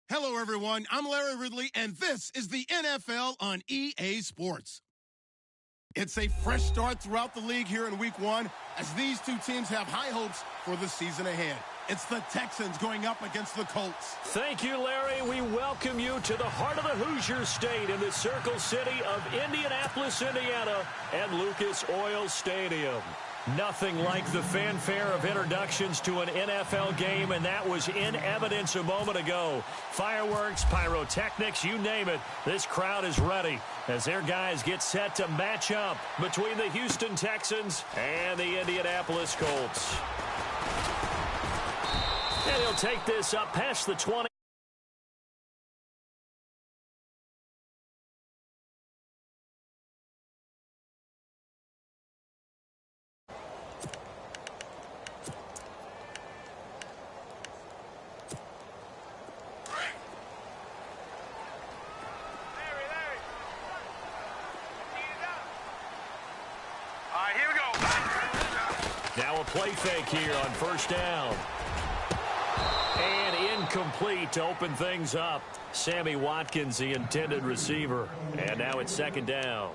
Hello, everyone. I'm Larry Ridley, and this is the NFL on EA Sports. It's a fresh start throughout the league here in Week 1 as these two teams have high hopes for the season ahead. It's the Texans going up against the Colts. Thank you, Larry. We welcome you to the heart of the Hoosier State in the Circle City of Indianapolis, Indiana, and Lucas Oil Stadium. Nothing like the fanfare of introductions to an NFL game, and that was in evidence a moment ago. Fireworks, pyrotechnics, you name it. This crowd is ready as their guys get set to match up between the Houston Texans and the Indianapolis Colts. And he'll take this up past the 20. Now a play fake here on first down. And incomplete to open things up. Sammy Watkins, the intended receiver. And now it's second down.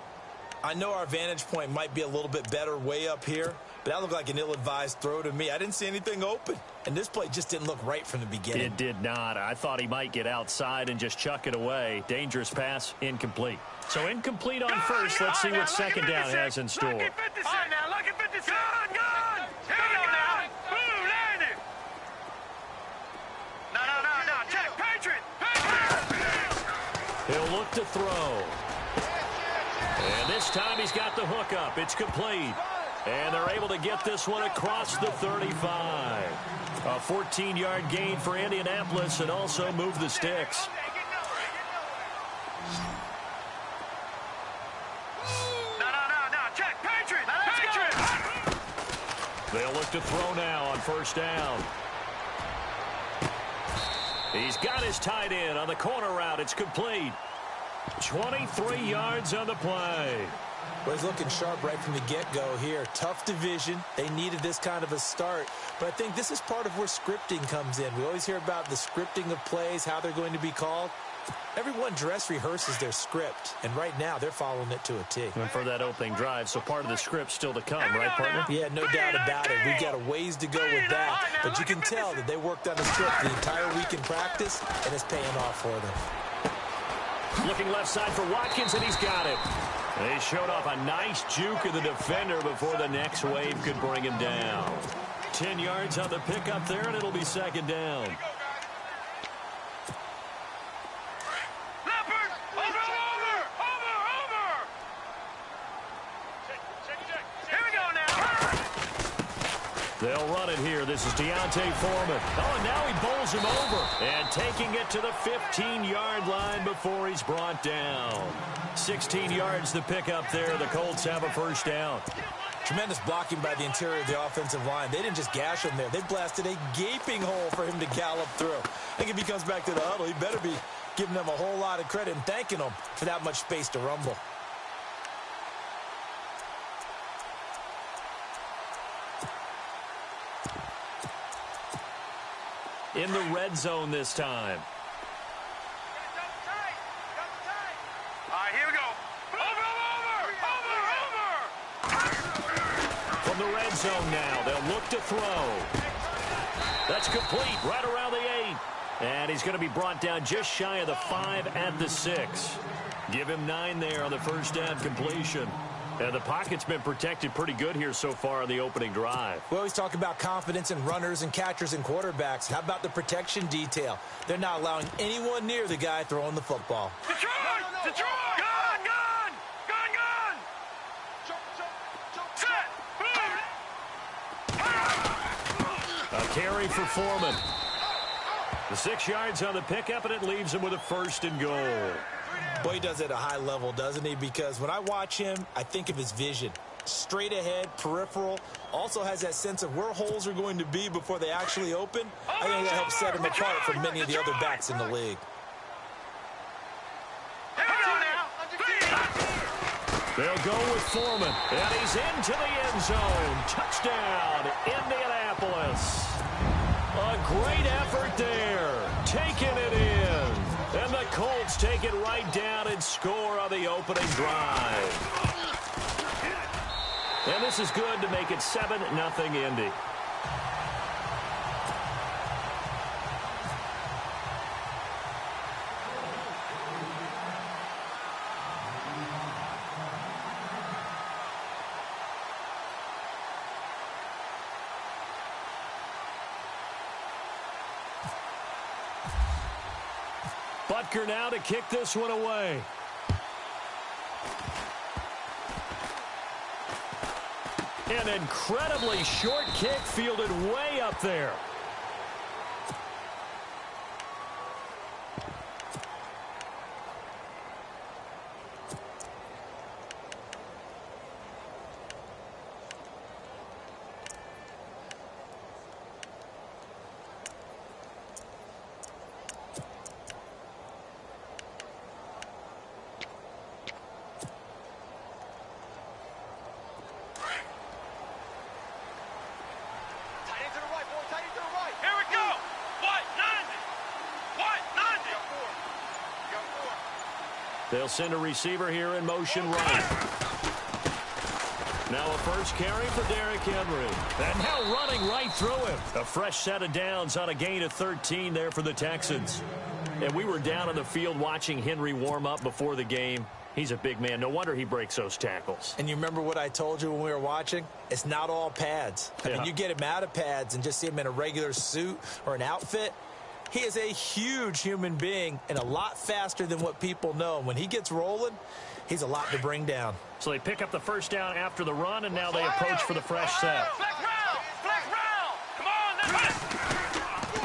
I know our vantage point might be a little bit better way up here, but that looked like an ill-advised throw to me. I didn't see anything open, and this play just didn't look right from the beginning. It did not. I thought he might get outside and just chuck it away. Dangerous pass, incomplete. So incomplete on first. Let's see what second down has in store. Lucky 56. All right, now, lucky 56. Gun! Here we go now. Boom, landed. No. Check, Patriot. He'll look to throw. And this time he's got the hook up. It's complete. And they're able to get this one across the 35. A 14-yard gain for Indianapolis and also move the sticks. No. Check, Patriot. Patriot. They'll look to throw now on first down. He's got his tight end on the corner route. It's complete. 23 yards on the play. Well, he's looking sharp right from the get-go here. Tough division. They needed this kind of a start. But I think this is part of where scripting comes in. We always hear about the scripting of plays, how they're going to be called. Everyone dress rehearses their script, and right now they're following it to a T. And for that opening drive, so part of the script still to come, right, partner? Yeah, no doubt about it. We've got a ways to go with that, but you can tell that they worked on the script the entire week in practice, and it's paying off for them. Looking left side for Watkins, and he's got it. They showed off a nice juke of the defender before the next wave could bring him down. 10 yards on the pickup there, and it'll be second down. They'll run it here. This is Deontay Foreman. Oh, and now he bowls him over. And taking it to the 15-yard line before he's brought down. 16 yards to pick up there. The Colts have a first down. Tremendous blocking by the interior of the offensive line. They didn't just gash him there. They blasted a gaping hole for him to gallop through. I think if he comes back to the huddle, he better be giving them a whole lot of credit and thanking them for that much space to rumble. In the red zone this time. All right, here we go. Over. From the red zone now, they'll look to throw. That's complete, right around the 8. And he's going to be brought down just shy of the 5 at the 6. Give him 9 there on the first down completion. And the pocket's been protected pretty good here so far on the opening drive. We always talk about confidence in runners and catchers and quarterbacks. How about the protection detail? They're not allowing anyone near the guy throwing the football. Detroit! Gun! Set! A carry for Foreman. The 6 yards on the pickup, and it leaves him with a first and goal. Boy, he does it at a high level, doesn't he? Because when I watch him, I think of his vision. Straight ahead, peripheral. Also has that sense of where holes are going to be before they actually open. I think that helps set him apart from many of the other backs in the league. They'll go with Foreman, and he's into the end zone. Touchdown, Indianapolis. A great effort there, taking it in. take it right down and score on the opening drive. And this is good to make it 7-0 Indy. Butker now to kick this one away. An incredibly short kick fielded way up there. They'll send a receiver here in motion right. Now a first carry for Derrick Henry. And now running right through him. A fresh set of downs on a gain of 13 there for the Texans. And we were down on the field watching Henry warm up before the game. He's a big man. No wonder he breaks those tackles. And you remember what I told you when we were watching? It's not all pads. I mean, you get him out of pads and just see him in a regular suit or an outfit. He is a huge human being and a lot faster than what people know. When he gets rolling, he's a lot to bring down. So they pick up the first down after the run, and now they approach for the fresh set. Come on,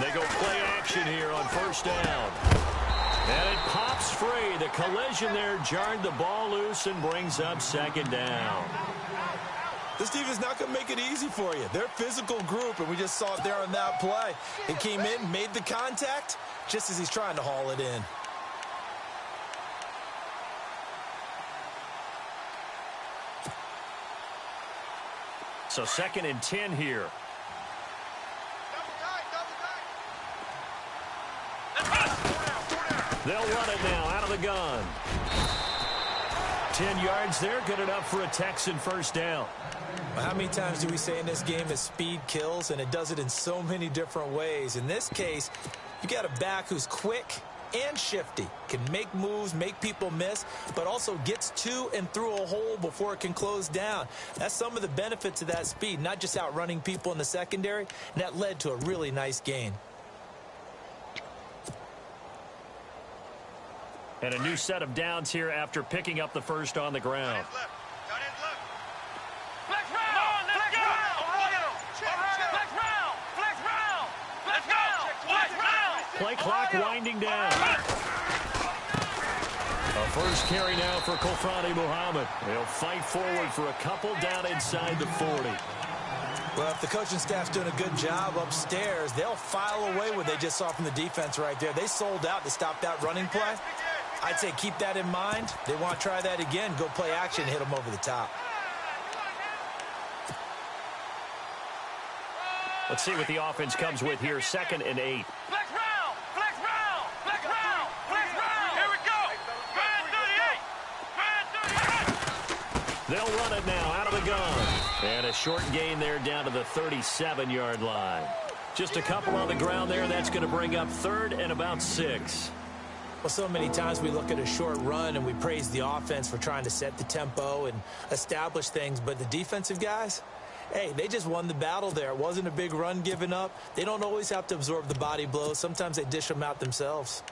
they go play action here on first down. And it pops free. The collision there jarred the ball loose and brings up second down. This defense is not going to make it easy for you. They're a physical group, and we just saw it there on that play. He came in, made the contact, just as he's trying to haul it in. So 2nd and 10 here. They'll run it now out of the gun. 10 yards there, good enough for a Texan first down. How many times do we say in this game that speed kills, and it does it in so many different ways? In this case, you got a back who's quick and shifty, can make moves, make people miss, but also gets to and through a hole before it can close down. That's some of the benefits of that speed, not just outrunning people in the secondary, and that led to a really nice gain. And a new set of downs here after picking up the first on the ground. Play clock winding down. A first carry now for Kofrani Muhammad. He'll fight forward for a couple down inside the 40. Well, if the coaching staff's doing a good job upstairs, they'll file away what they just saw from the defense right there. They sold out to stop that running play. I'd say keep that in mind. They want to try that again. Go play action, hit them over the top. Let's see what the offense comes with here. 2nd and 8. Flex round! Flex round! Flex round! Flex round! Here we go! Brand 38! They'll run it now out of the gun. And a short gain there down to the 37-yard line. Just a couple on the ground there. That's going to bring up 3rd and about 6. Well, so many times we look at a short run and we praise the offense for trying to set the tempo and establish things. But the defensive guys, hey, they just won the battle there. It wasn't a big run given up. They don't always have to absorb the body blows. Sometimes they dish them out themselves.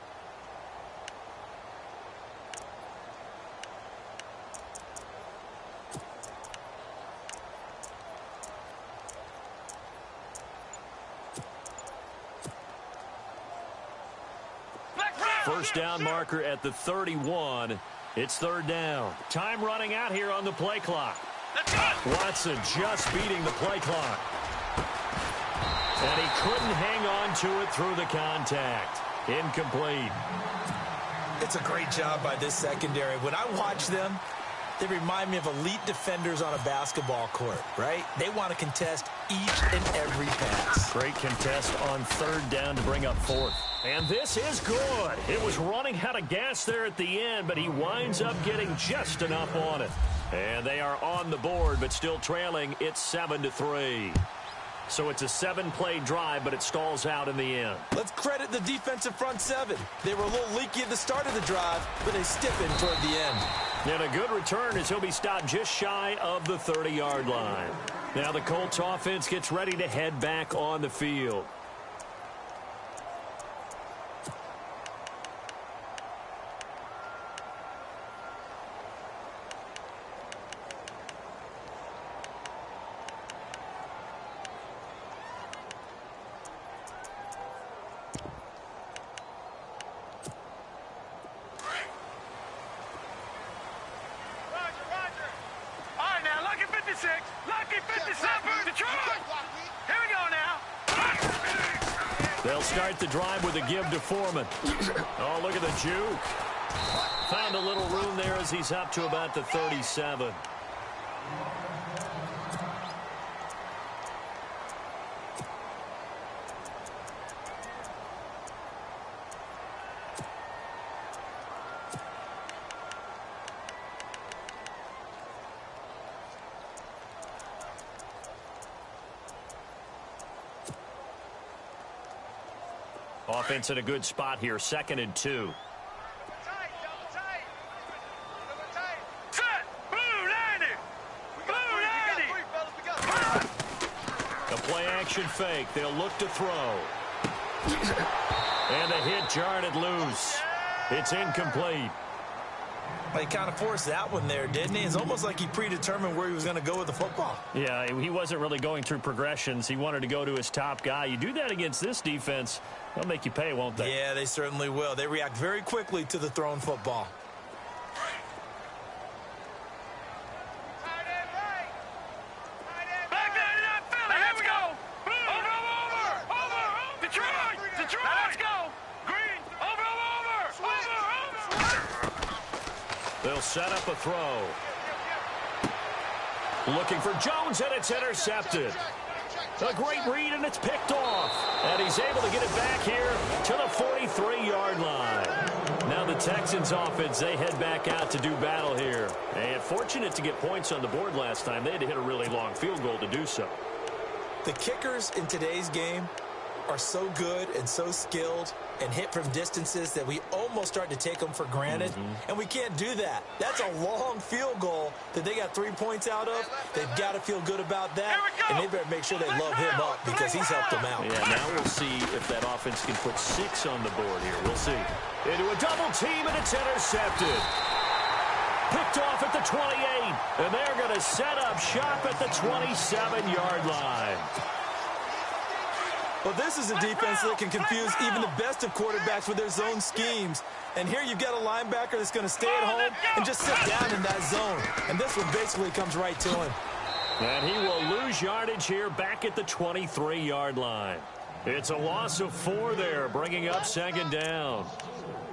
First down marker at the 31. It's 3rd down. Time running out here on the play clock. Watson just beating the play clock. And he couldn't hang on to it through the contact. Incomplete. It's a great job by this secondary. When I watch them, they remind me of elite defenders on a basketball court, right? They want to contest each and every pass. Great contest on third down to bring up fourth. And this is good. It was running out of gas there at the end, but he winds up getting just enough on it. And they are on the board, but still trailing. It's 7-3. So it's a 7-play drive, but it stalls out in the end. Let's credit the defensive front seven. They were a little leaky at the start of the drive, but they stiffened toward the end. And a good return as he'll be stopped just shy of the 30-yard line. Now the Colts offense gets ready to head back on the field. Lucky 57, Detroit! Here we go now. They'll start the drive with a give to Foreman. Oh, look at the juke. Found a little room there as he's up to about the 37. Offense in a good spot here, 2nd and 2. A play-action fake. They'll look to throw. And the hit jarred it loose. It's incomplete. He kind of forced that one there, didn't he? It's almost like he predetermined where he was going to go with the football. Yeah, he wasn't really going through progressions. He wanted to go to his top guy. You do that against this defense, they'll make you pay, won't they? Yeah, they certainly will. They react very quickly to the thrown football. They'll set up a throw. Looking for Jones, and it's intercepted. A great read, and it's picked off. And he's able to get it back here to the 43-yard line. Now the Texans offense, they head back out to do battle here. And fortunate to get points on the board last time. They had to hit a really long field goal to do so. The kickers in today's game are so good and so skilled and hit from distances that we almost start to take them for granted. And we can't do that. That's a long field goal that they got 3 points out of. They've got to feel good about that, and they better make sure they love him up because he's helped them out. Yeah, now we'll see if that offense can put 6 on the board here. We'll see. Into a double team, and it's intercepted. Picked off at the 28, and they're going to set up shop at the 27-yard line. Well, this is a defense that can confuse even the best of quarterbacks with their zone schemes. And here you've got a linebacker that's going to stay at home and just sit down in that zone. And this one basically comes right to him. And he will lose yardage here back at the 23-yard line. It's a loss of 4 there, bringing up 2nd down.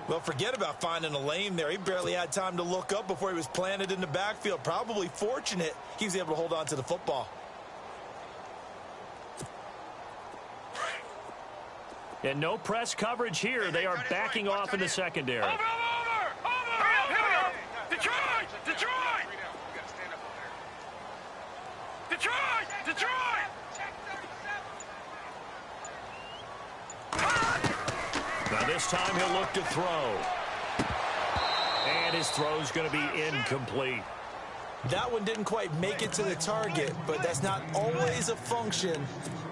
Well, forget about finding a lane there. He barely had time to look up before he was planted in the backfield. Probably fortunate he was able to hold on to the football. And no press coverage here. They are backing off in the secondary. Over! Here we go! Detroit! Now this time he'll look to throw. And his throw's going to be incomplete. That one didn't quite make it to the target, but that's not always a function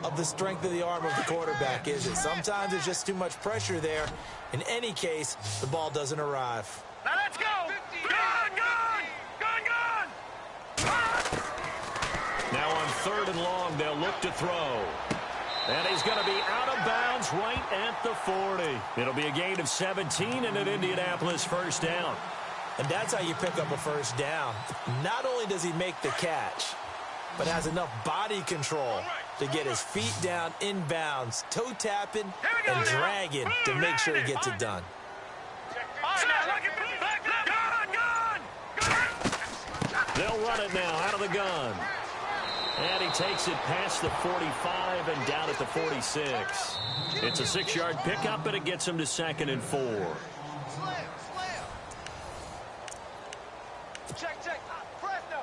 of the strength of the arm of the quarterback, is it? Sometimes there's just too much pressure there. In any case, the ball doesn't arrive. Now let's go! Gun! Now on 3rd and long, they'll look to throw. And he's going to be out of bounds right at the 40. It'll be a gain of 17 and an Indianapolis 1st down. And that's how you pick up a 1st down. Not only does he make the catch, but has enough body control to get his feet down inbounds, toe tapping and dragging to make sure he gets it done. They'll run it now out of the gun. And he takes it past the 45 and down at the 46. It's a 6-yard pickup, and it gets him to 2nd and 4. Check. Fresno.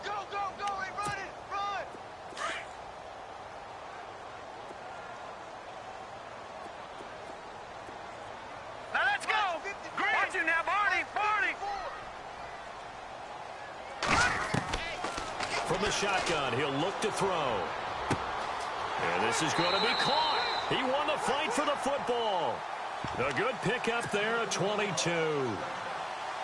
Go. Hey, run it. Run. Now let's go. Watch him now, Barney. From the shotgun, he'll look to throw. And this is going to be caught. He won the fight for the football. A good pickup there, a 22.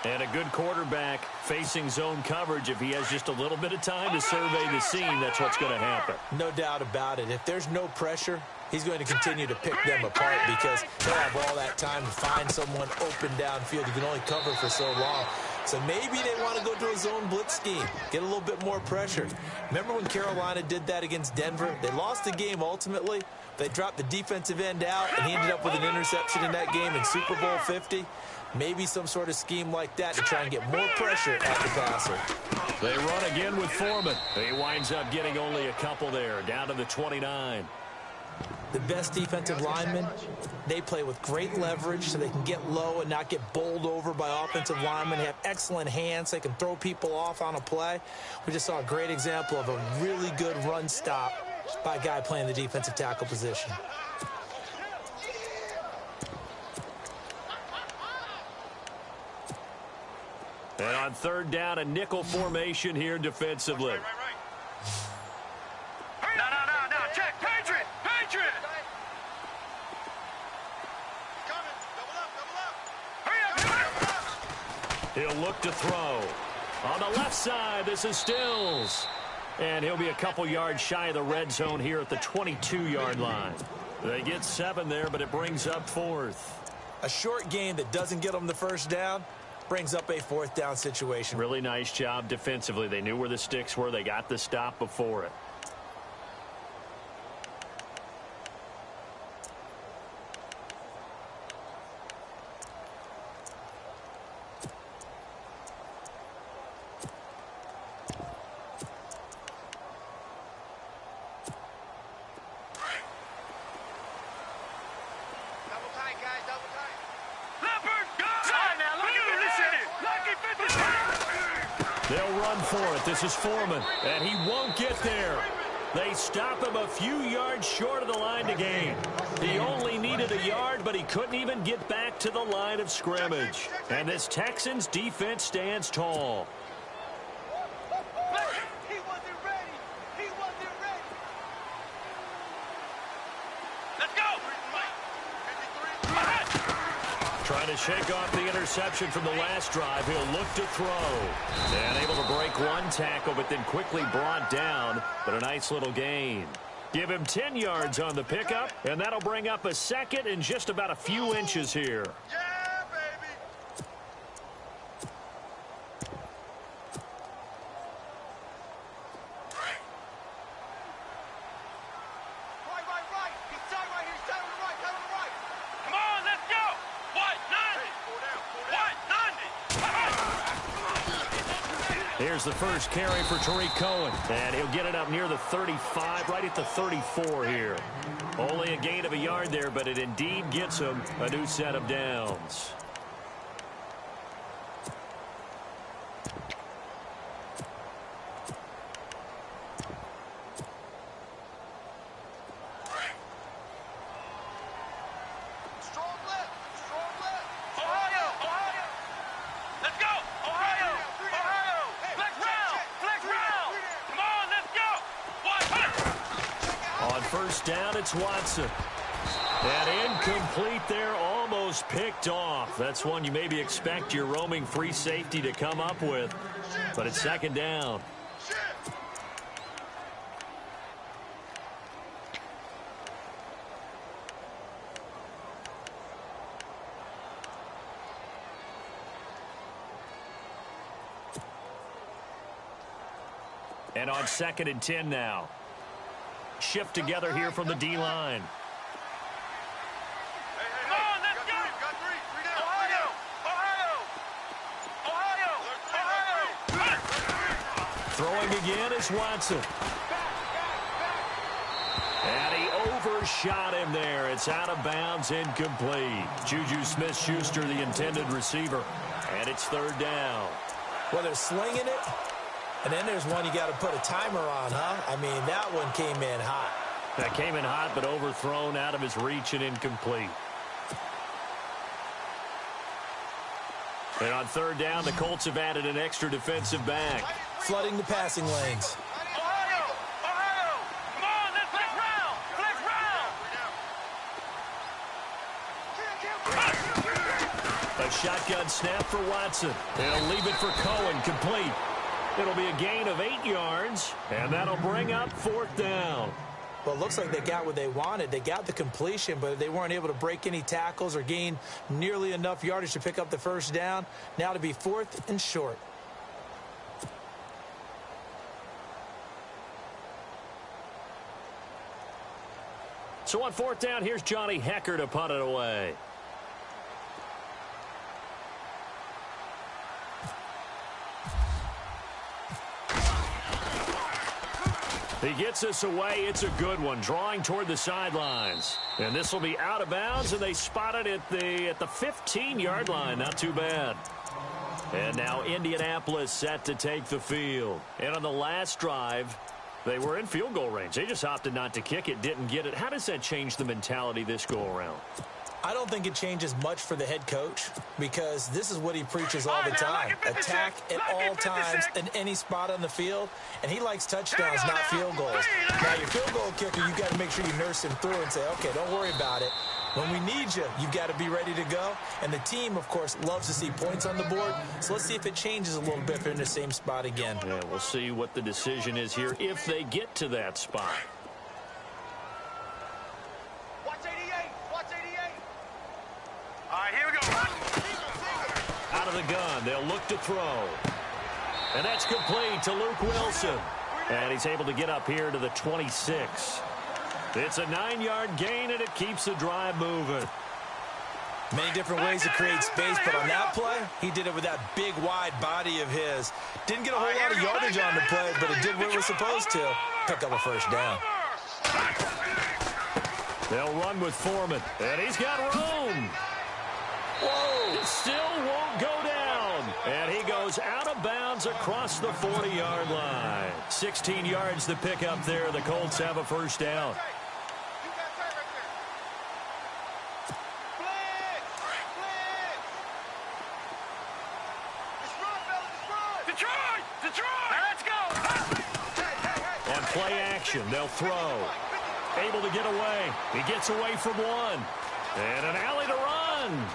And a good quarterback facing zone coverage. If he has just a little bit of time to survey the scene, that's what's going to happen. No doubt about it. If there's no pressure, he's going to continue to pick them apart because he'll have all that time to find someone open downfield. You can only cover for so long. So maybe they want to go to a zone blitz scheme, get a little bit more pressure. Remember when Carolina did that against Denver? They lost the game ultimately. They dropped the defensive end out, and he ended up with an interception in that game in Super Bowl 50. Maybe some sort of scheme like that to try and get more pressure at the passer. They run again with Foreman. He winds up getting only a couple there, down to the 29. The best defensive linemen, they play with great leverage so they can get low and not get bowled over by offensive linemen. They have excellent hands. They can throw people off on a play. We just saw a great example of a really good run stop by a guy playing the defensive tackle position. And on 3rd down, a nickel formation here defensively. Right. No. Check. Patriot. Coming. Double up. He'll look to throw. On the left side, this is Stills. And he'll be a couple yards shy of the red zone here at the 22-yard line. They get 7 there, but it brings up 4th. A short game that doesn't get them the first down brings up a 4th down situation. Really nice job defensively. They knew where the sticks were. They got the stop before it. They'll run for it. This is Foreman, and he won't get there. They stop him a few yards short of the line to gain. He only needed a yard, but he couldn't even get back to the line of scrimmage. And this Texans defense stands tall. He wasn't ready. Let's go. Trying to shake off the interception from the last drive. He'll look to throw. And able to break one tackle, but then quickly brought down. But a nice little gain. Give him 10 yards on the pickup, and that'll bring up a 2nd and just about a few inches here. Yeah, baby. Right. He's tight right here. He's tight on the right. Come on, let's go. What? 90. Here's the first carry for Tariq Cohen, and he'll get it up near the 35, right at the 34 here. Only a gain of a yard there, but it indeed gets him a new set of downs. Strong left. Ohio. Let's go. Ohio. Flex round. Come on, let's go. On first down, it's Watson. And incomplete there, almost picked off. That's one you maybe expect your roaming free safety to come up with. But it's 2nd down. And on 2nd and 10 now. Shift together here from the D-line. Come on, let's go. Got three down. Ohio. Throwing again is Watson. And he overshot him there. It's out of bounds, incomplete. Juju Smith-Schuster, the intended receiver. And it's third down. Well, they're slinging it. And then there's one you got to put a timer on, huh? I mean, that one came in hot. That came in hot, but overthrown out of his reach and incomplete. And on third down, the Colts have added an extra defensive back. Flooding the passing lanes. Ohio! Ohio! Come on, let's flick round! Flick round! A shotgun snap for Watson. They'll leave it for Cohen, complete. It'll be a gain of 8 yards, and that'll bring up fourth down. Well, it looks like they got what they wanted. They got the completion, but they weren't able to break any tackles or gain nearly enough yardage to pick up the first down. Now to be fourth and short. So on fourth down, here's Johnny Hecker to punt it away. He gets us away. It's a good one, drawing toward the sidelines. And this will be out of bounds, and they spot it at the 15-yard line. Not too bad. And now Indianapolis set to take the field. And on the last drive, they were in field goal range. They just opted not to kick it, didn't get it. How does that change the mentality this go-around? I don't think it changes much for the head coach because this is what he preaches all the time. Attack at all times in any spot on the field, and he likes touchdowns, not field goals. Now, your field goal kicker, you got to make sure you nurse him through and say, okay, don't worry about it. When we need you, you've got to be ready to go. And the team, of course, loves to see points on the board. So let's see if it changes a little bit if they're in the same spot again. Yeah, we'll see what the decision is here if they get to that spot. Watch 88! Watch 88! All right, here we go. Out of the gun, they'll look to throw. And that's complete to Luke Wilson. And he's able to get up here to the 26. It's a 9-yard gain, and it keeps the drive moving. Many different ways to create space, but on that play, he did it with that big, wide body of his. Didn't get a whole lot of yardage on the play, but it did what it was supposed to. Pick up a first down. They'll run with Foreman, and he's got room. Whoa! It still won't go down. And he goes out of bounds across the 40-yard line. 16 yards to pick up there. The Colts have a first down. On play action, they'll throw. Able to get away. He gets away from one. And an alley to run.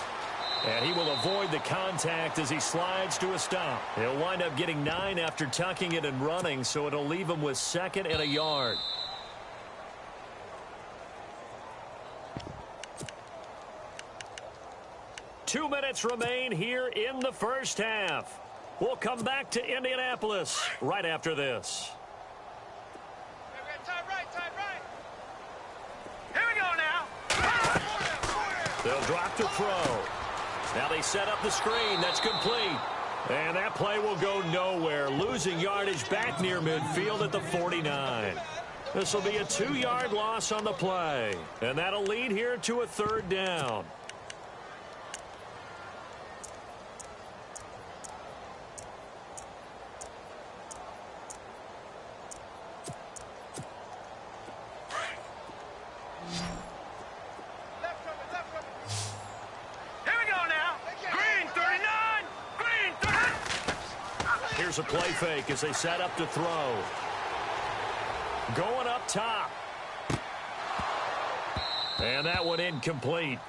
And he will avoid the contact as he slides to a stop. He'll wind up getting 9 after tucking it and running, so it'll leave him with 2nd and a yard. Two minutes remain here in the first half. We'll come back to Indianapolis right after this. Time right. Here we go now. They'll drop to throw. Now they set up the screen. That's complete. And that play will go nowhere. Losing yardage back near midfield at the 49. This will be a 2-yard loss on the play. And that'll lead here to a third down. Here's a play fake as they set up to throw. Going up top. And that one incomplete.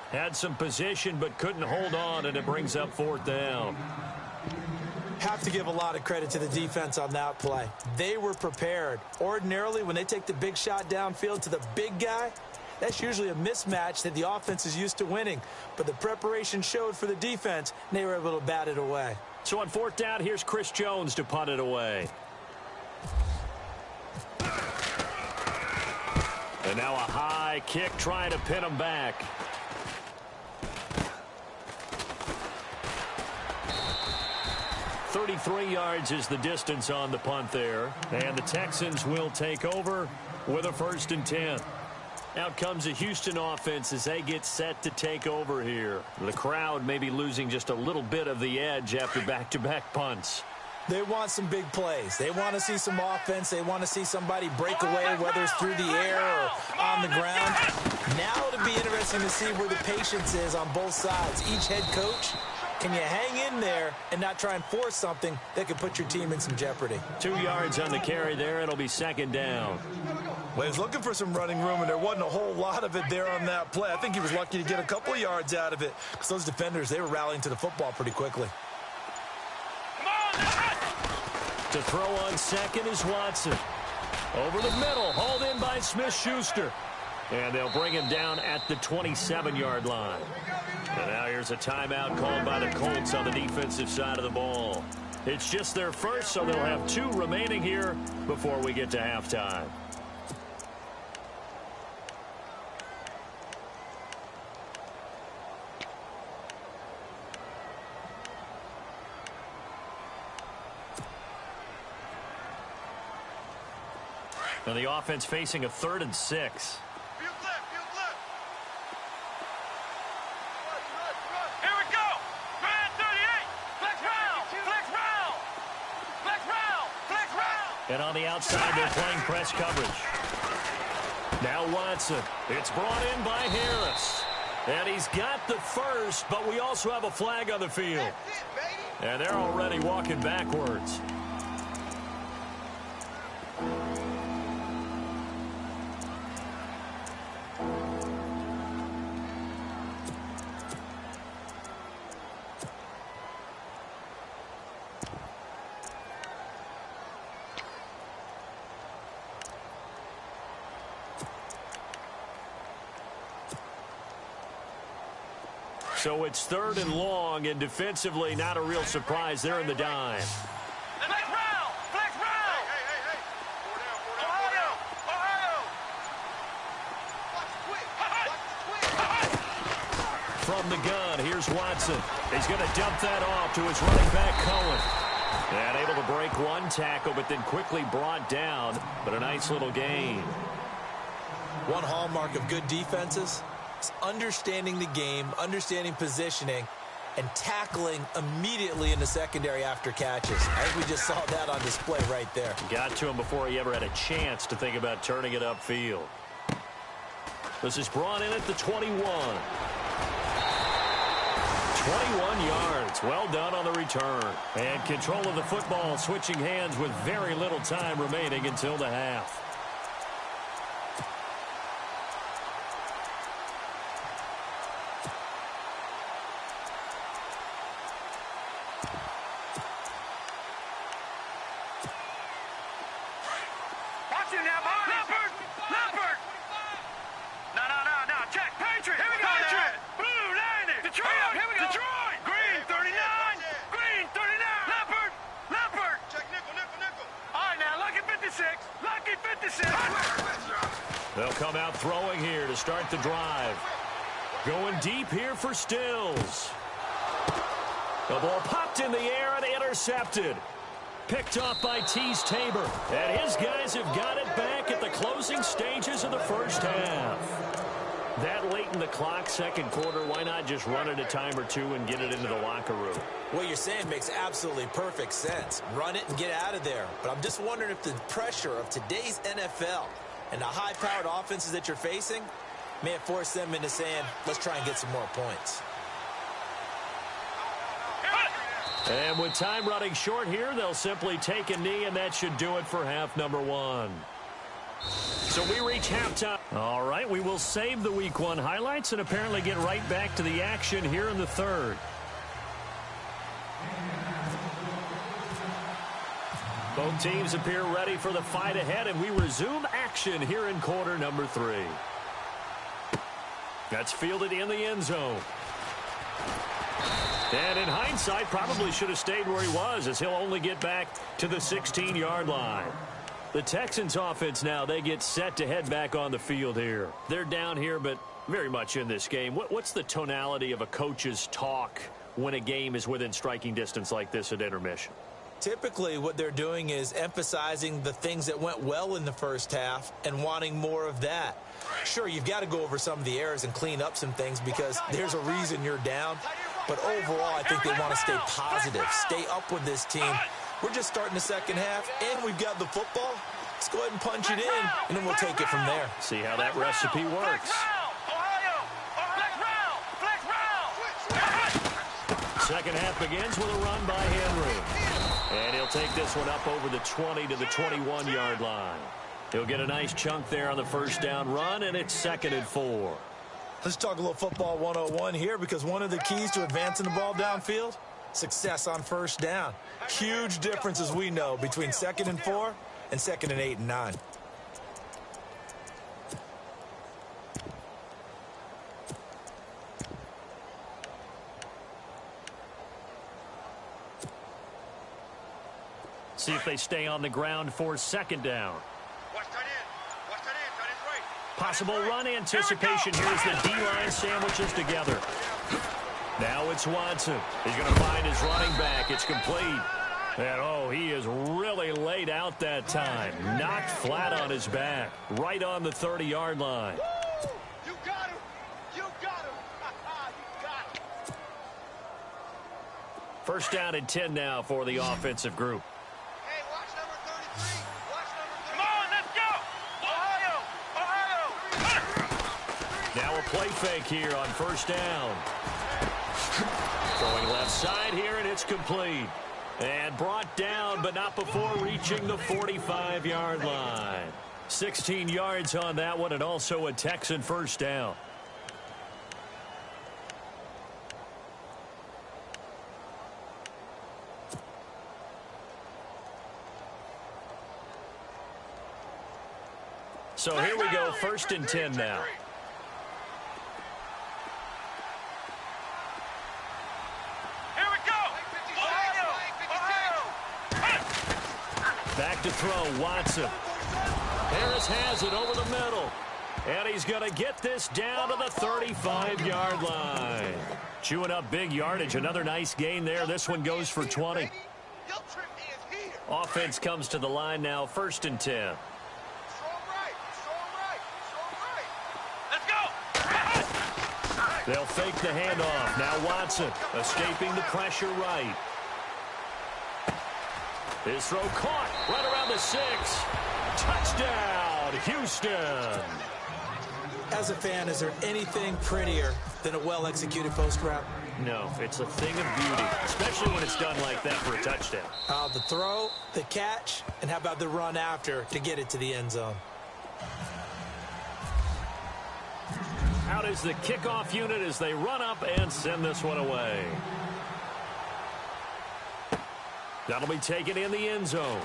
Had some position but couldn't hold on, and it brings up fourth down. Have to give a lot of credit to the defense on that play. They were prepared. Ordinarily, when they take the big shot downfield to the big guy, that's usually a mismatch that the offense is used to winning. But the preparation showed for the defense, and they were able to bat it away. So on fourth down, here's Chris Jones to punt it away. And now a high kick trying to pin him back. 33 yards is the distance on the punt there. And the Texans will take over with a 1st and 10. Out comes the Houston offense as they get set to take over here. The crowd may be losing just a little bit of the edge after back-to-back punts. They want some big plays. They want to see some offense. They want to see somebody break away, whether it's through the air or on the ground. Now it'll be interesting to see where the patience is on both sides. Each head coach, can you hang in there and not try and force something that could put your team in some jeopardy? 2 yards on the carry there. It'll be 2nd down. Well, he's looking for some running room, and there wasn't a whole lot of it there on that play. I think he was lucky to get a couple of yards out of it because those defenders, they were rallying to the football pretty quickly. To throw on 2nd is Watson. Over the middle, hauled in by Smith-Schuster. And they'll bring him down at the 27-yard line. And now here's a timeout called by the Colts on the defensive side of the ball. It's just their first, so they'll have 2 remaining here before we get to halftime. And the offense facing a 3rd and 6. Field left, field left. Run. Here we go. Grand 38. Flex round, flex round. Flex round, flex round. And on the outside, they're playing press coverage. Now Watson. It's brought in by Harris. And he's got the first, but we also have a flag on the field. That's it, baby. And they're already walking backwards. So it's 3rd and long, and defensively, not a real surprise. They're in the dime. Flex round, flex round. Hey. Ohio. Watch the twig. From the gun, here's Watson. He's going to dump that off to his running back, Cohen. And able to break 1 tackle, but then quickly brought down. But a nice little gain. One hallmark of good defenses is understanding the game, understanding positioning, and tackling immediately in the secondary after catches. I think we just saw that on display right there. Got to him before he ever had a chance to think about turning it upfield. This is brought in at the 21. 21 yards. Well done on the return. And control of the football, switching hands with very little time remaining until the half. Watch it now, boys. Leopard. No. Check. Patriot. Here we go. Patriot. Blue 90. Detroit. Here we go. Detroit. Green 39. Green 39. Leopard. Check nickel. All right, now, lucky 56. Lucky 56. They'll come out throwing here to start the drive. Going deep here for Stills. The ball popped in the air and intercepted. Picked off by Tease Tabor. And his guys have got it back at the closing stages of the first half. That late in the clock, second quarter, why not just run it a time or two and get it into the locker room? What you're saying makes absolutely perfect sense. Run it and get out of there. But I'm just wondering if the pressure of today's NFL and the high-powered offenses that you're facing may have forced them into saying, let's try and get some more points. And with time running short here, they'll simply take a knee, and that should do it for half number 1. So we reach halftime. All right, we will save the Week 1 highlights and apparently get right back to the action here in the third. Both teams appear ready for the fight ahead, and we resume action here in quarter number 3. That's fielded in the end zone. And in hindsight, probably should have stayed where he was, as he'll only get back to the 16-yard line. The Texans offense now, they get set to head back on the field here. They're down here, but very much in this game. What's the tonality of a coach's talk when a game is within striking distance like this at intermission? typically what they're doing is emphasizing the things that went well in the first half and wanting more of that. Sure, you've got to go over some of the errors and clean up some things because there's a reason you're down. But overall, I think they want to stay positive, stay up with this team. We're just starting the second half, and we've got the football. Let's go ahead and punch it in, and then we'll take it from there. See how that recipe works. Second half begins with a run by Henry. And he'll take this one up over the 20 to the 21-yard line. He'll get a nice chunk there on the first down run, and it's 2nd and 4. Let's talk a little football 101 here, because one of the keys to advancing the ball downfield, success on first down. Huge difference, as we know, between 2nd and 4 and 2nd and 8 and 9. See if they stay on the ground for 2nd down. Possible run anticipation. Here's the D-line sandwiches together. Now it's Watson. He's going to find his running back. It's complete. And, oh, he is really laid out that time. Knocked flat on his back. Right on the 30-yard line. You got him. You got him. You got him. First down and 10 now for the offensive group. Hey, watch number 33. Watch number 33. Come on, let's go. Ohio. Now a play fake here on first down. Throwing left side here, and it's complete. And brought down, but not before reaching the 45-yard line. 16 yards on that one, and also a Texan first down. So here we go, 1st and 10 now. Back to throw, Watson. Harris has it over the middle. And he's going to get this down to the 35-yard line. Chewing up big yardage. Another nice gain there. This one goes for 20. Offense comes to the line now, 1st and 10. They'll fake the handoff. Now Watson escaping the pressure right. His throw caught right around the 6. Touchdown, Houston. As a fan, is there anything prettier than a well-executed post route? No, it's a thing of beauty, especially when it's done like that for a touchdown. The throw, the catch, and how about the run after to get it to the end zone? Out is the kickoff unit as they run up and send this one away. That'll be taken in the end zone.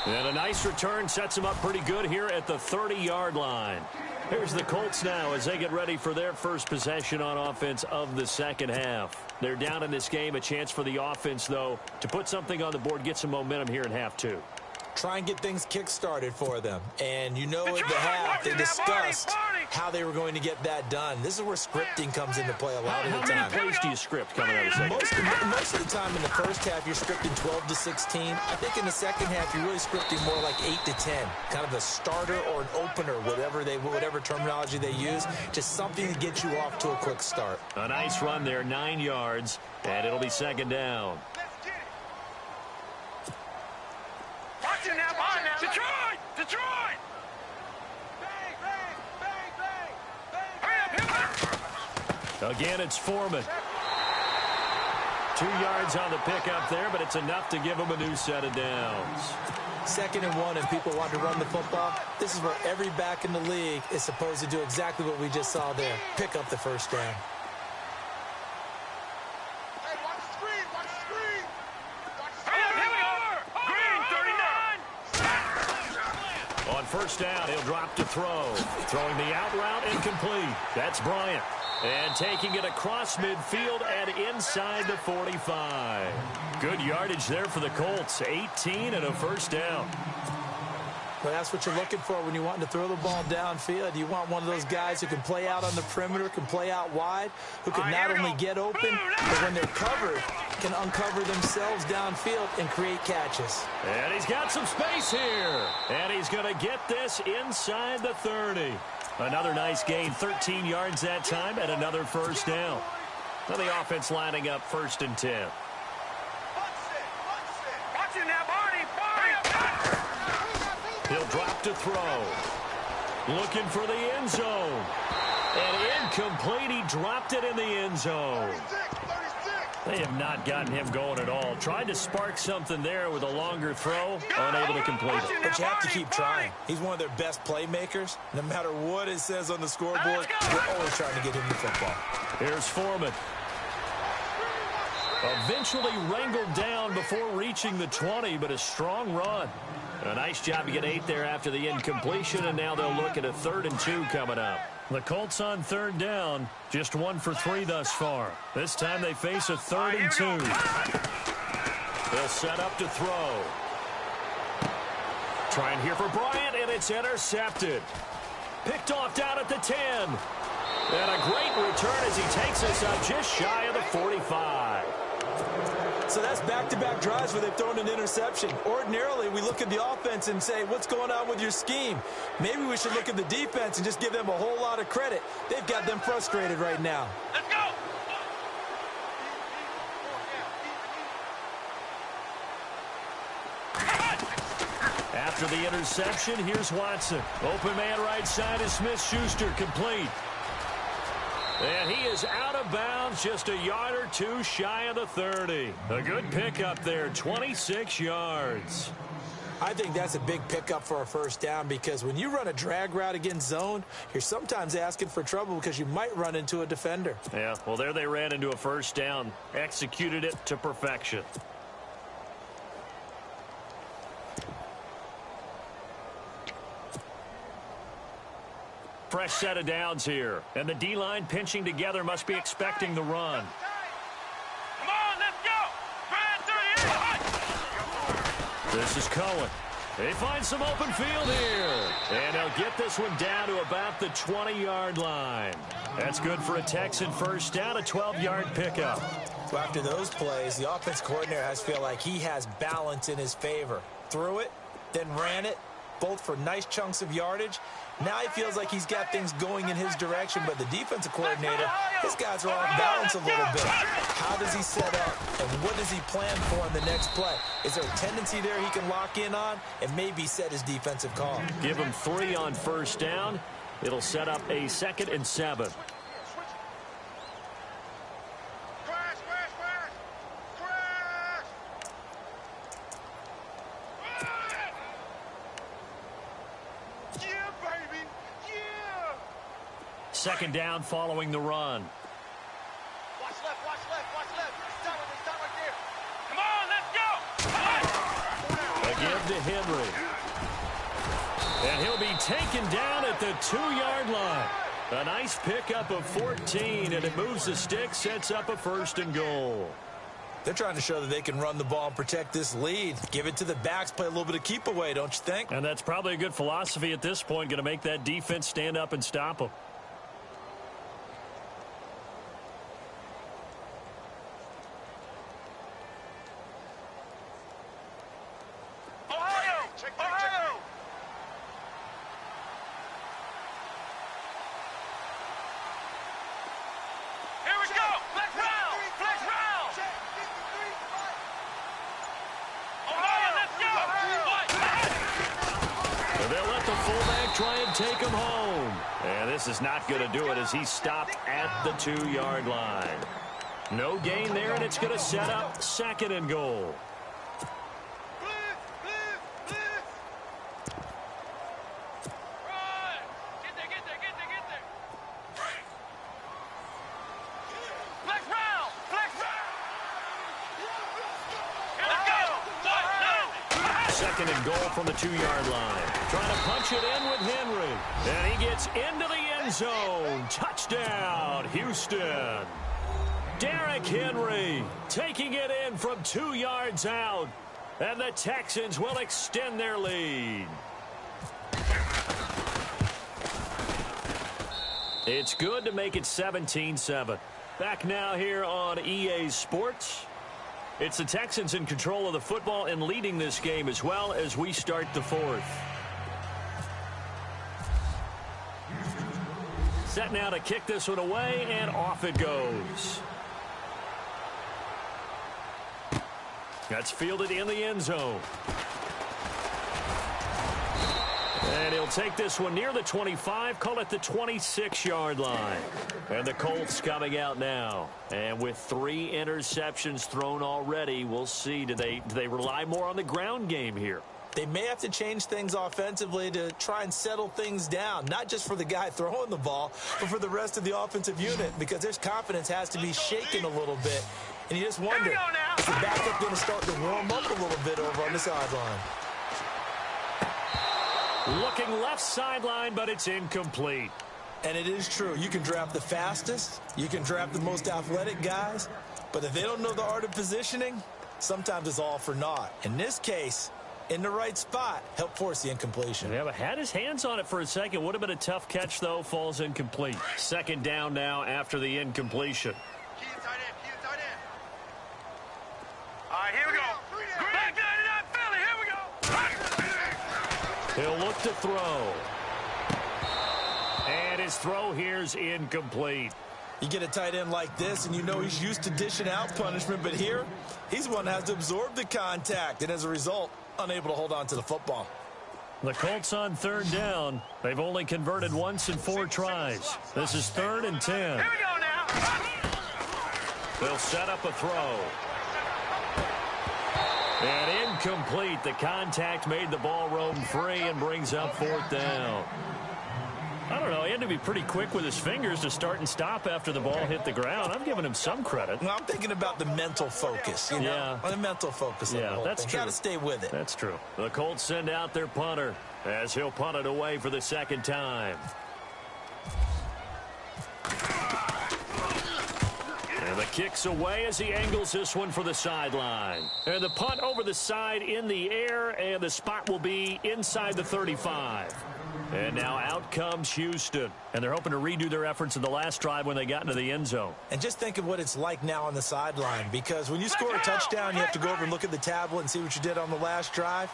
And a nice return sets them up pretty good here at the 30-yard line. Here's the Colts now as they get ready for their first possession on offense of the second half. They're down in this game. A chance for the offense, though, to put something on the board, get some momentum here in half 2. Try and get things kick-started for them. And you know at the half they discussed how they were going to get that done. This is where scripting comes into play a lot of the time. How many plays do you script coming out of the second? Most of the time in the first half, you're scripting 12 to 16. I think in the second half, you're really scripting more like 8 to 10. Kind of a starter or an opener, whatever terminology they use. Just something to get you off to a quick start. A nice run there, 9 yards, and it'll be second down. Detroit! Detroit! Bang, bang, bang, bang, bang. Again, it's Foreman. 2 yards on the pickup there, but it's enough to give him a new set of downs. 2nd and 1, and people want to run the football. This is where every back in the league is supposed to do exactly what we just saw there. Pick up the first down. First down, he'll drop to throw. Throwing the out route, incomplete. That's Bryant. And taking it across midfield and inside the 45. Good yardage there for the Colts. 18 and a first down. Well, that's what you're looking for when you want to throw the ball downfield. You want one of those guys who can play out on the perimeter, can play out wide, who can not only get open, but when they're covered, can uncover themselves downfield and create catches. And he's got some space here. And he's going to get this inside the 30. Another nice gain, 13 yards that time, and another first down. Now the offense lining up 1st and 10. He'll drop to throw. Looking for the end zone. And incomplete. He dropped it in the end zone. They have not gotten him going at all. Tried to spark something there with a longer throw. Unable to complete it. But you have to keep trying. He's one of their best playmakers. No matter what it says on the scoreboard, they're always trying to get him the football. Here's Foreman. Eventually wrangled down before reaching the 20, but a strong run. A nice job to get 8 there after the incompletion, and now they'll look at a 3rd and 2 coming up. The Colts on 3rd down, just 1 for 3 thus far. This time they face a 3rd and 2. They'll set up to throw. Trying here for Bryant, and it's intercepted. Picked off down at the 10. And a great return as he takes us up just shy of the 45. So that's back-to-back drives where they've thrown an interception. Ordinarily, we look at the offense and say, what's going on with your scheme? Maybe we should look at the defense and just give them a whole lot of credit. They've got them frustrated right now. Let's go! After the interception, here's Watson. Open man right side is Smith-Schuster, complete. And he is out of bounds, just a yard or 2 shy of the 30. A good pickup there, 26 yards. I think that's a big pickup for a first down because when you run a drag route against zone, you're sometimes asking for trouble because you might run into a defender. Yeah, well, there they ran into a first down, executed it to perfection. Fresh set of downs here. And the D-line pinching together must be expecting the run. Come on, let's go! Brad 38! This is Cohen. They find some open field here. And they'll get this one down to about the 20-yard line. That's good for a Texan first down, a 12-yard pickup. So after those plays, the offense coordinator has to feel like he has balance in his favor. Threw it, then ran it, both for nice chunks of yardage. Now he feels like he's got things going in his direction, but the defensive coordinator, his guys are off balance a little bit. How does he set up, and what does he plan for in the next play? Is there a tendency there he can lock in on and maybe set his defensive call? Give him 3 on first down. It'll set up a 2nd and 7. Second down following the run. Watch left, watch left, watch left. Stop right there. Come on, let's go! A give to Henry. And he'll be taken down at the 2-yard line. A nice pickup of 14, and it moves the stick, sets up a 1st and goal. They're trying to show that they can run the ball and protect this lead. Give it to the backs, play a little bit of keep away, don't you think? And that's probably a good philosophy at this point, going to make that defense stand up and stop them. Take him home. And this is not going to do it as he stopped at the 2-yard line. No gain there, and it's going to set up 2nd and goal. Second and goal from the 2-yard line. Trying to punch it in with Henry. And he gets into the end zone. Touchdown, Houston. Derrick Henry taking it in from 2 yards out. And the Texans will extend their lead. It's good to make it 17-7. Back now here on EA Sports. It's the Texans in control of the football and leading this game as well as we start the fourth. Set now to kick this one away, and off it goes. That's fielded in the end zone. And he'll take this one near the 25, call it the 26-yard line. And the Colts coming out now. And with 3 interceptions thrown already, we'll see. Do they rely more on the ground game here? They may have to change things offensively to try and settle things down, not just for the guy throwing the ball, but for the rest of the offensive unit, because their confidence has to be shaken a little bit. And you just wonder, is the backup going to start to warm up a little bit over on the sideline? Looking left sideline, but it's incomplete. And it is true. You can draft the fastest. You can draft the most athletic guys. But if they don't know the art of positioning, sometimes it's all for naught. In this case, in the right spot, help force the incompletion. Yeah, but had his hands on it for a second. Would have been a tough catch, though. Falls incomplete. Second down now after the incompletion. Key tight end, key tight end. All right, here we go. Back 99 Philly, here we go. He'll look to throw. And his throw here's incomplete. You get a tight end like this, and you know he's used to dishing out punishment, but here, he's one that has to absorb the contact, and as a result, unable to hold on to the football. The Colts on third down. They've only converted once in 4 tries. This is 3rd and 10. Here we go now. They'll set up a throw. And incomplete. The contact made the ball roam free and brings up 4th down. I don't know. He had to be pretty quick with his fingers to start and stop after the ball hit the ground. I'm giving him some credit. Well, I'm thinking about the mental focus, you know? Yeah. The mental focus. Yeah, that's true. Got to stay with it. That's true. The Colts send out their punter as he'll punt it away for the second time. And the kick's away as he angles this one for the sideline. And the punt over the side in the air, and the spot will be inside the 35. And now out comes Houston. And they're hoping to redo their efforts in the last drive when they got into the end zone. And just think of what it's like now on the sideline, because when you score a touchdown, you have to go over and look at the tablet and see what you did on the last drive.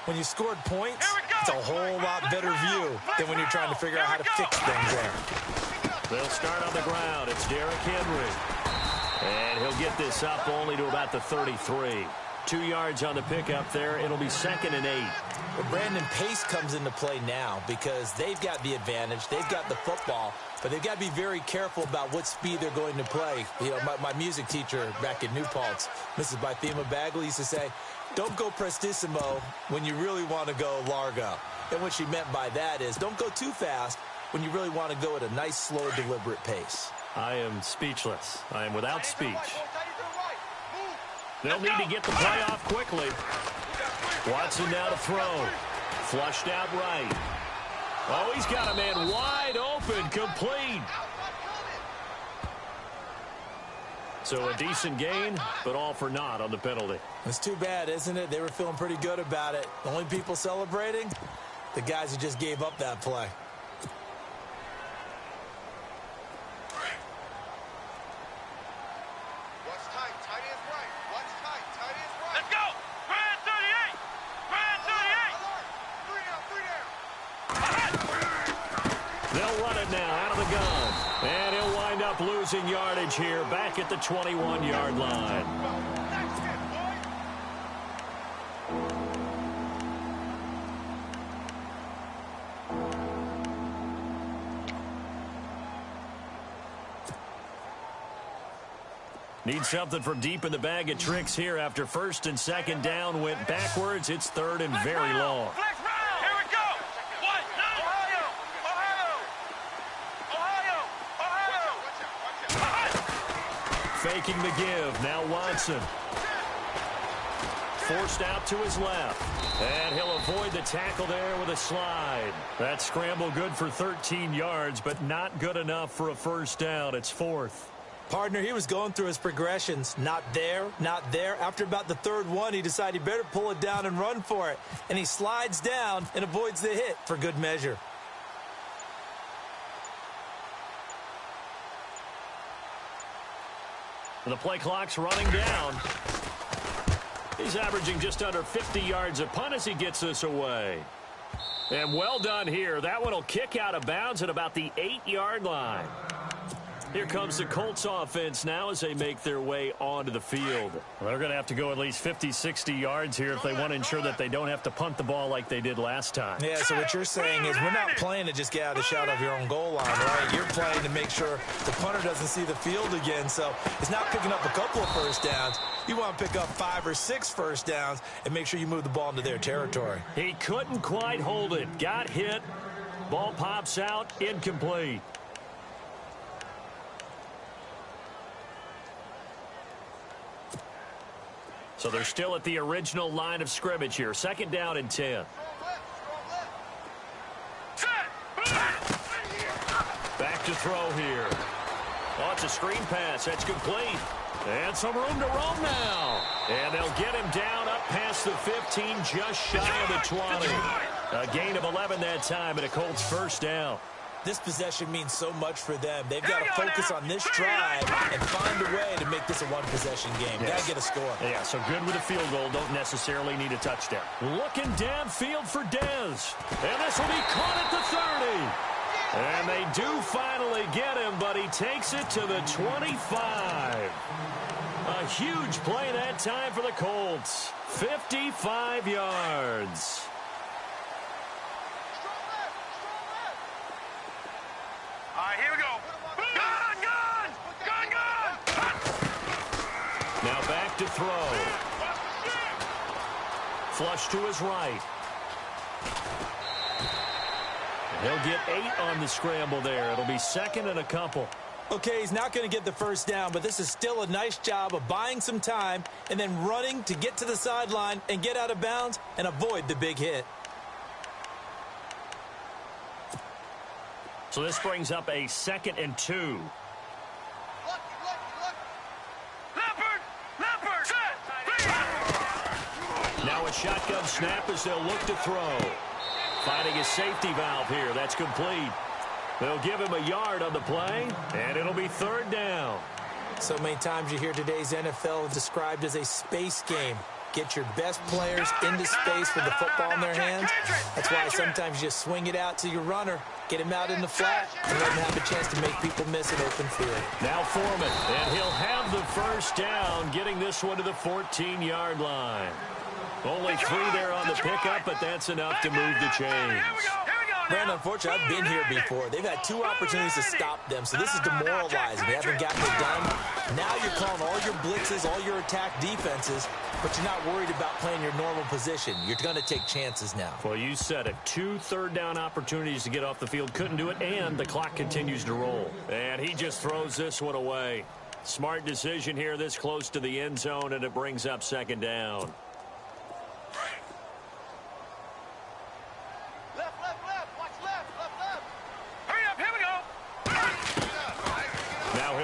When you scored points, it's a whole lot better view than when you're trying to figure out how to fix things there. They'll start on the ground. It's Derrick Henry. And he'll get this up only to about the 33. 2 yards on the pickup there. It'll be 2nd and 8. Well, Brandon, pace comes into play now because they've got the advantage. They've got the football, but they've got to be very careful about what speed they're going to play. You know, my music teacher back in New Paltz, Mrs. Bythema Bagley, used to say, don't go prestissimo when you really want to go largo. And what she meant by that is don't go too fast when you really want to go at a nice, slow, deliberate pace. I am speechless. I am without speech. They'll need to get the play off quickly. Watson now to throw. Flushed out right. Oh, he's got a man wide open, complete. So a decent gain, but all for naught on the penalty. It's too bad, isn't it? They were feeling pretty good about it. The only people celebrating, the guys who just gave up that play. Let's go! Grand 38! Grand 38! They'll run it now out of the gun. And he'll wind up losing yardage here back at the 21-yard line. Need something from deep in the bag of tricks here after 1st and 2nd down went backwards. It's 3rd and very long. Flex round! Here we go! What? Ohio! Faking the give. Now Watson. Forced out to his left. And he'll avoid the tackle there with a slide. That scramble good for 13 yards, but not good enough for a 1st down. It's 4th. Partner, he was going through his progressions. Not there, not there. After about the 3rd one, he decided he better pull it down and run for it. And he slides down and avoids the hit for good measure. The play clock's running down. He's averaging just under 50 yards a punt as he gets this away. And well done here. That one will kick out of bounds at about the 8-yard line. Here comes the Colts offense now as they make their way onto the field. Well, they're going to have to go at least 50, 60 yards here if they want to ensure that they don't have to punt the ball like they did last time. Yeah, so what you're saying is we're not playing to just get out of the shot of your own goal line, right? You're playing to make sure the punter doesn't see the field again. So it's not picking up a couple of first downs. You want to pick up 5 or 6 first downs and make sure you move the ball into their territory. He couldn't quite hold it. Got hit. Ball pops out. Incomplete. So they're still at the original line of scrimmage here. 2nd down and 10. Back to throw here. Oh, it's a screen pass. That's complete. And some room to roam now. And they'll get him down up past the 15, just shy of the 20. A gain of 11 that time and a Colts first down. This possession means so much for them. They've got to focus on this drive and find a way to make this a one-possession game. Yes. Got to get a score. Yeah, so good with a field goal. Don't necessarily need a touchdown. Looking downfield for Dez. And this will be caught at the 30. And they do finally get him, but he takes it to the 25. A huge play that time for the Colts. 55 yards. All right, here we go. Gun! Now back to throw. Flush to his right. He'll get 8 on the scramble there. It'll be 2nd and a couple. Okay, he's not going to get the first down, but this is still a nice job of buying some time and then running to get to the sideline and get out of bounds and avoid the big hit. So this brings up a 2nd and 2. Now a shotgun snap as they'll look to throw. Finding a safety valve here. That's complete. They'll give him a yard on the play, and it'll be 3rd down. So many times you hear today's NFL described as a space game. Get your best players into space with the football in their hands. That's why sometimes you just swing it out to your runner, get him out in the flat, and let him have a chance to make people miss an open field. Now Foreman, and he'll have the first down, getting this one to the 14-yard line. Only 3 there on the pickup, but that's enough to move the chains. Brandon, unfortunately, I've been here before. They've had 2 opportunities to stop them, so this is demoralizing. They haven't gotten it done. Now you're calling all your blitzes, all your attack defenses, but you're not worried about playing your normal position. You're going to take chances now. Well, you said it. 2 third-down opportunities to get off the field. Couldn't do it, and the clock continues to roll. And he just throws this one away. Smart decision here this close to the end zone, and it brings up 2nd down.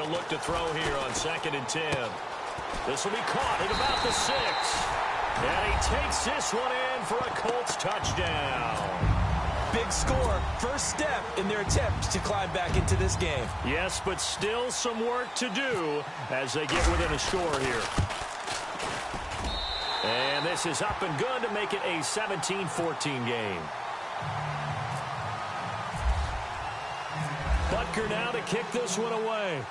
Look to throw here on 2nd and 10. This will be caught at about the 6. And he takes this one in for a Colts touchdown. Big score. First step in their attempt to climb back into this game. Yes, but still some work to do as they get within a score here. And this is up and good to make it a 17-14 game. Butker now to kick this one away.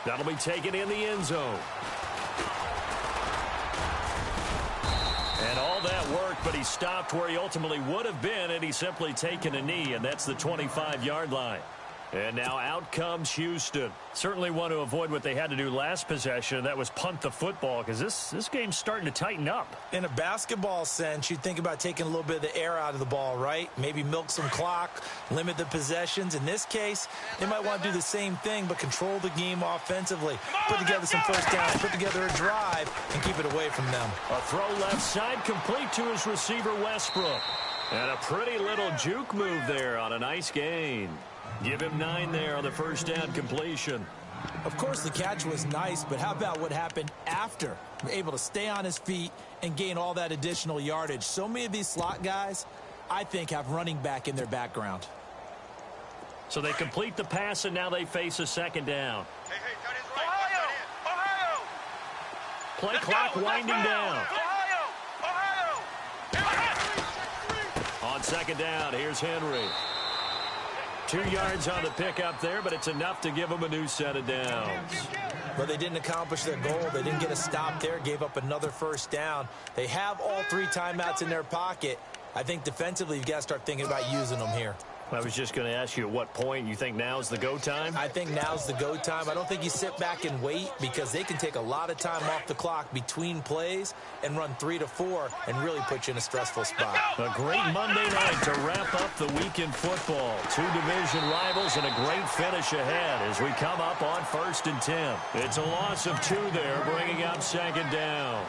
That'll be taken in the end zone. And all that work, but he stopped where he ultimately would have been, and he's simply taken a knee, and that's the 25-yard line. And now out comes Houston. Certainly want to avoid what they had to do last possession. That was punt the football, because this game's starting to tighten up. In a basketball sense, you think about taking a little bit of the air out of the ball, right? Maybe milk some clock, limit the possessions. In this case, they might want to do the same thing, but control the game offensively. Put together some first downs, put together a drive, and keep it away from them. A throw left side complete to his receiver, Westbrook. And a pretty little juke move there on a nice gain. Give him 9 there on the first down completion. Of course, the catch was nice, but how about what happened after? Able to stay on his feet and gain all that additional yardage. So many of these slot guys, I think, have running back in their background. So they complete the pass, and now they face a second down. Hey, tight end's right. Ohio! Play clock winding down. Ohio! On second down, here's Henry. 2 yards on the pickup there, but it's enough to give them a new set of downs. But they didn't accomplish their goal. They didn't get a stop there, gave up another first down. They have all 3 timeouts in their pocket. I think defensively you've got to start thinking about using them here. I was just going to ask you at what point you think now's the go time? I think now's the go time. I don't think you sit back and wait because they can take a lot of time off the clock between plays and run 3 to 4 and really put you in a stressful spot. A great Monday night to wrap up the week in football. 2 division rivals and a great finish ahead as we come up on 1st and 10. It's a loss of 2 there, bringing up second down.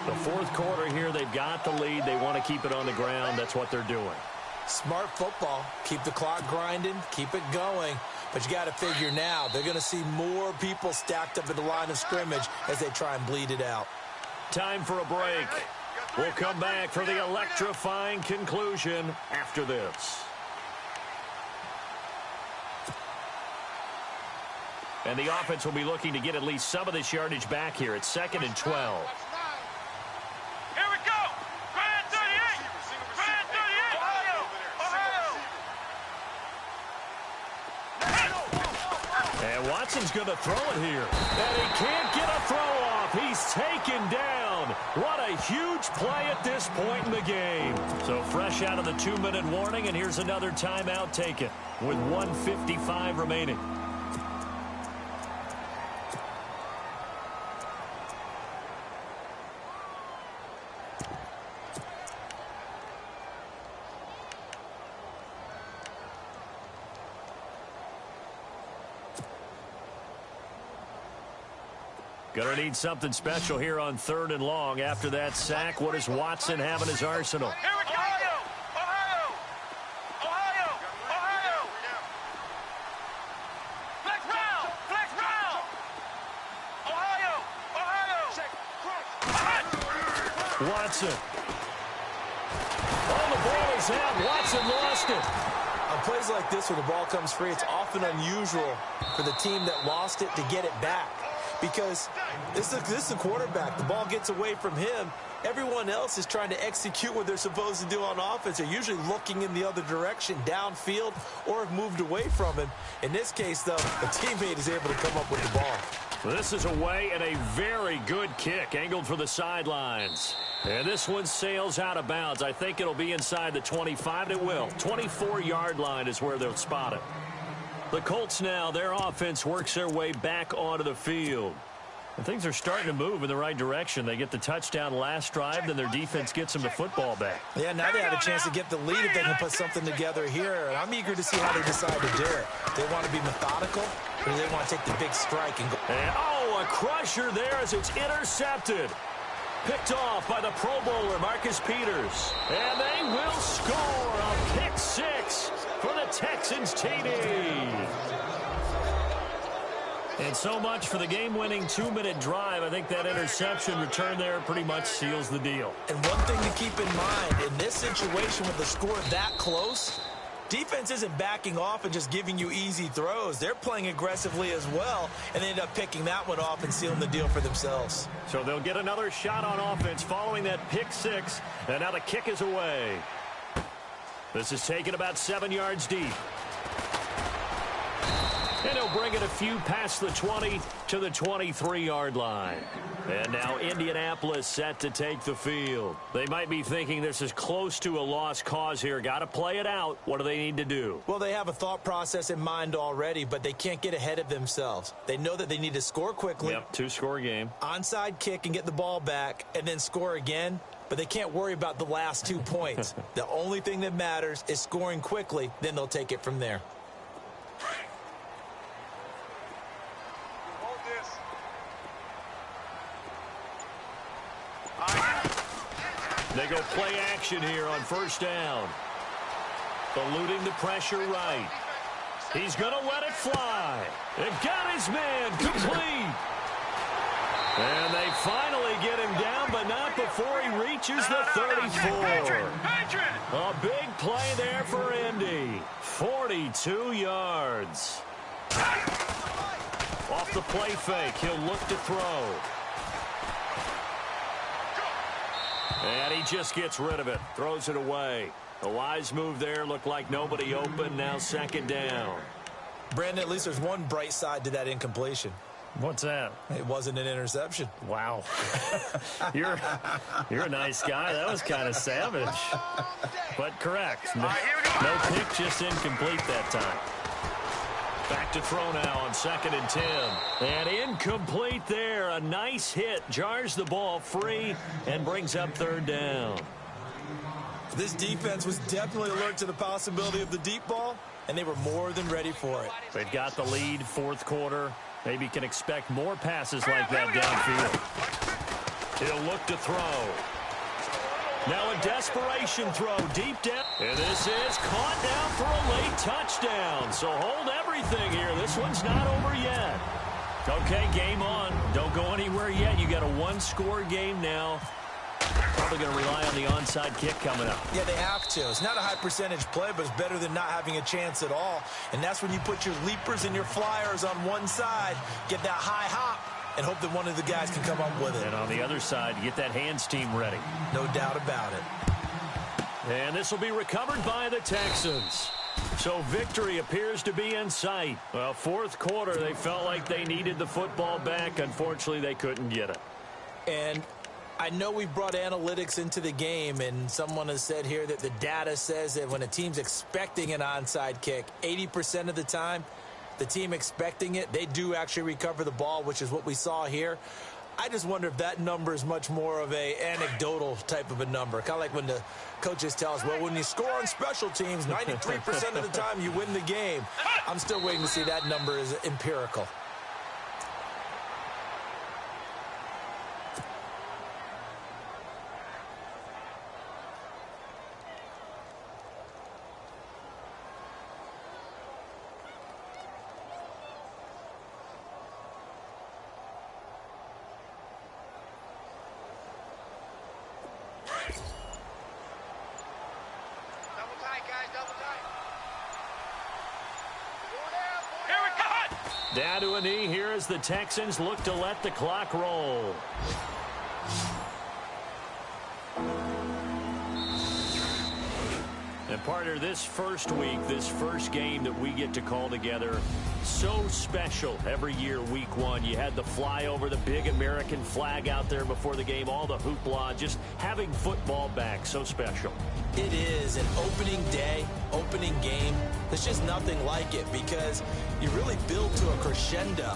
The 4th quarter here, they've got the lead. They want to keep it on the ground. That's what they're doing. Smart football. Keep the clock grinding. Keep it going. But you got to figure now they're going to see more people stacked up at the line of scrimmage as they try and bleed it out. Time for a break. We'll come back for the electrifying conclusion after this. And the offense will be looking to get at least some of this yardage back here. It's 2nd and 12. Watson's going to throw it here. And he can't get a throw off. He's taken down. What a huge play at this point in the game. So fresh out of the 2-minute warning, and here's another timeout taken with 1:55 remaining. Going to need something special here on 3rd and long. After that sack, what does Watson have in his arsenal? Here we go! Ohio! Flex round! Ohio! Watson. Oh, the ball is out. Watson lost it. On plays like this where the ball comes free, it's often unusual for the team that lost it to get it back. Because this is the quarterback. The ball gets away from him. Everyone else is trying to execute what they're supposed to do on offense. They're usually looking in the other direction, downfield, or have moved away from him. In this case, though, the teammate is able to come up with the ball. This is away and a very good kick, angled for the sidelines. And this one sails out of bounds. I think it'll be inside the 25, and it will. 24-yard line is where they'll spot it. The Colts now, their offense works their way back onto the field. And things are starting to move in the right direction. They get the touchdown last drive, then their defense gets them the football back. Yeah, now they have a chance to get the lead if they can put something together here. And I'm eager to see how they decide to do it. They want to be methodical, or do they want to take the big strike and go? And, oh, a crusher there as it's intercepted. Picked off by the Pro Bowler, Marcus Peters. And they will score a pick 6 for the Texans TD. And so much for the game-winning 2-minute drive. I think that interception return there pretty much seals the deal. And one thing to keep in mind, in this situation with the score that close, defense isn't backing off and just giving you easy throws. They're playing aggressively as well, and they end up picking that one off and sealing the deal for themselves. So they'll get another shot on offense following that pick 6, and now the kick is away. This is taken about 7 yards deep. And he'll bring it a few past the 20 to the 23-yard line. And now Indianapolis set to take the field. They might be thinking this is close to a lost cause here. Got to play it out. What do they need to do? Well, they have a thought process in mind already, but they can't get ahead of themselves. They know that they need to score quickly. Yep, 2-score game. Onside kick and get the ball back and then score again. But they can't worry about the last 2 points. The only thing that matters is scoring quickly. Then they'll take it from there. They go play action here on 1st down. Eluding the pressure right. He's going to let it fly. And got his man complete. And they finally get him down, but not before he reaches the 34. A big play there for Indy. 42 yards. Off the play fake, he'll look to throw. And he just gets rid of it, throws it away. A wise move there, looked like nobody open, now second down. Brandon, at least there's one bright side to that incompletion. What's that? It wasn't an interception. Wow. You're a nice guy. That was kind of savage. But correct. No pick, just incomplete that time. Back to throw now on 2nd and 10. And incomplete there. A nice hit. Jars the ball free and brings up 3rd down. This defense was definitely alert to the possibility of the deep ball, and they were more than ready for it. They've got the lead, 4th quarter. Maybe can expect more passes like that downfield. He'll look to throw. Now a desperation throw deep down. And this is caught down for a late touchdown. So hold everything here. This one's not over yet. Okay, game on. Don't go anywhere yet. You got a 1-score game now. Probably going to rely on the onside kick coming up. Yeah, they have to. It's not a high percentage play, but it's better than not having a chance at all. And that's when you put your leapers and your flyers on one side, get that high hop, and hope that one of the guys can come up with it. And on the other side, get that hands team ready. No doubt about it. And this will be recovered by the Texans. So victory appears to be in sight. Well, 4th quarter, they felt like they needed the football back. Unfortunately, they couldn't get it. And I know we brought analytics into the game, and someone has said here that the data says that when a team's expecting an onside kick, 80% of the time, the team expecting it, they do actually recover the ball, which is what we saw here. I just wonder if that number is much more of a anecdotal type of a number. Kind of like when the coaches tell us, well, when you score on special teams, 93% of the time you win the game. I'm still waiting to see that number is empirical. Down to a knee here as the Texans look to let the clock roll. And partner, this first week, this first game that we get to call together, so special every year, week 1. You had the flyover, the big American flag out there before the game, all the hoopla, just having football back, so special. It is an opening day, opening game. There's just nothing like it because you really build to a crescendo.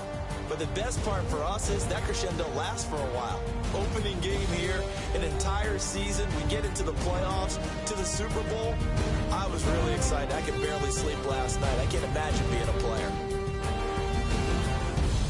But the best part for us is that crescendo lasts for a while. Opening game here, an entire season. We get into the playoffs, to the Super Bowl. I was really excited. I could barely sleep last night. I can't imagine being a player.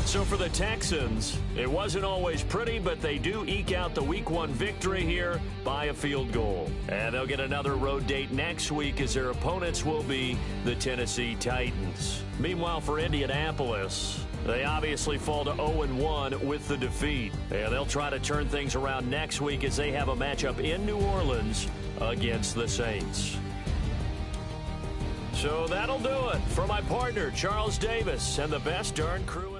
So for the Texans, it wasn't always pretty, but they do eke out the week 1 victory here by a field goal. And they'll get another road date next week as their opponents will be the Tennessee Titans. Meanwhile, for Indianapolis, they obviously fall to 0-1 with the defeat. And they'll try to turn things around next week as they have a matchup in New Orleans against the Saints. So that'll do it for my partner, Charles Davis, and the best darn crew.